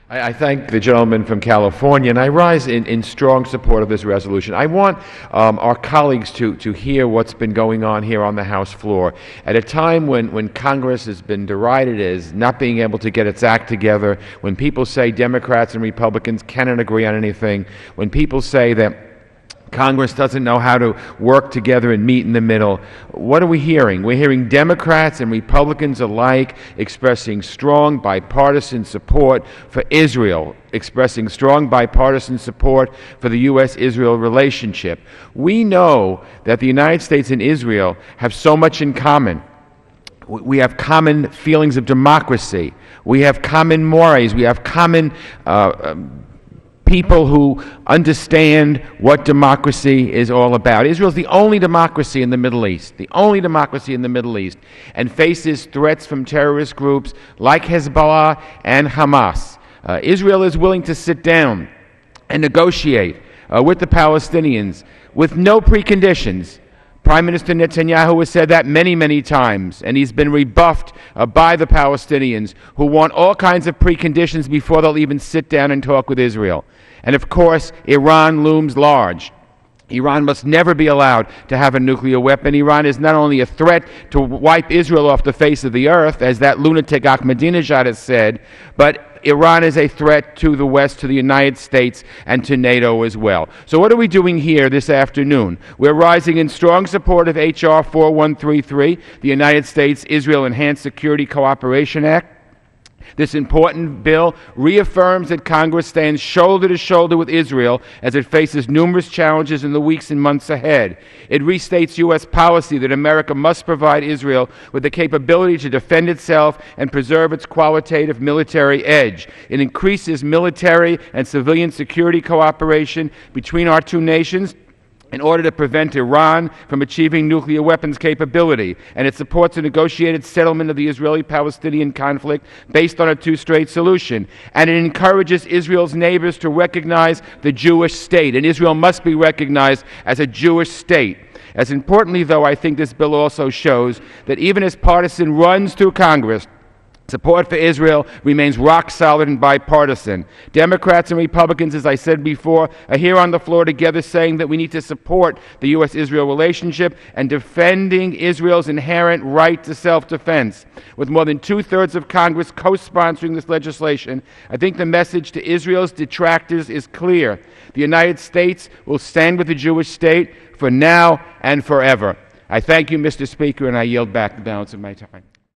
I thank the gentleman from California, and I rise in strong support of this resolution. I want our colleagues to hear what's been going on here on the House floor. At a time when Congress has been derided as not being able to get its act together, when people say Democrats and Republicans cannot agree on anything, when people say that Congress doesn't know how to work together and meet in the middle. What are we hearing? We're hearing Democrats and Republicans alike expressing strong bipartisan support for Israel, expressing strong bipartisan support for the U.S.-Israel relationship. We know that the United States and Israel have so much in common. We have common feelings of democracy. We have common mores. We have common people who understand what democracy is all about. Israel is the only democracy in the Middle East, and faces threats from terrorist groups like Hezbollah and Hamas. Israel is willing to sit down and negotiate with the Palestinians with no preconditions. Prime Minister Netanyahu has said that many, many times, and he's been rebuffed by the Palestinians, who want all kinds of preconditions before they'll even sit down and talk with Israel. And of course, Iran looms large. Iran must never be allowed to have a nuclear weapon. Iran is not only a threat to wipe Israel off the face of the earth, as that lunatic Ahmadinejad has said, but Iran is a threat to the West, to the United States, and to NATO as well. So what are we doing here this afternoon? We're rising in strong support of H.R. 4133, the United States-Israel Enhanced Security Cooperation Act. This important bill reaffirms that Congress stands shoulder to shoulder with Israel as it faces numerous challenges in the weeks and months ahead. It restates U.S. policy that America must provide Israel with the capability to defend itself and preserve its qualitative military edge. It increases military and civilian security cooperation between our two nations in order to prevent Iran from achieving nuclear weapons capability, and it supports a negotiated settlement of the Israeli-Palestinian conflict based on a two-state solution, and it encourages Israel's neighbors to recognize the Jewish state, and Israel must be recognized as a Jewish state. As importantly, though, I think this bill also shows that even as partisan runs through Congress, support for Israel remains rock solid and bipartisan. Democrats and Republicans, as I said before, are here on the floor together saying that we need to support the U.S.-Israel relationship and defending Israel's inherent right to self-defense. With more than two-thirds of Congress co-sponsoring this legislation, I think the message to Israel's detractors is clear. The United States will stand with the Jewish state for now and forever. I thank you, Mr. Speaker, and I yield back the balance of my time.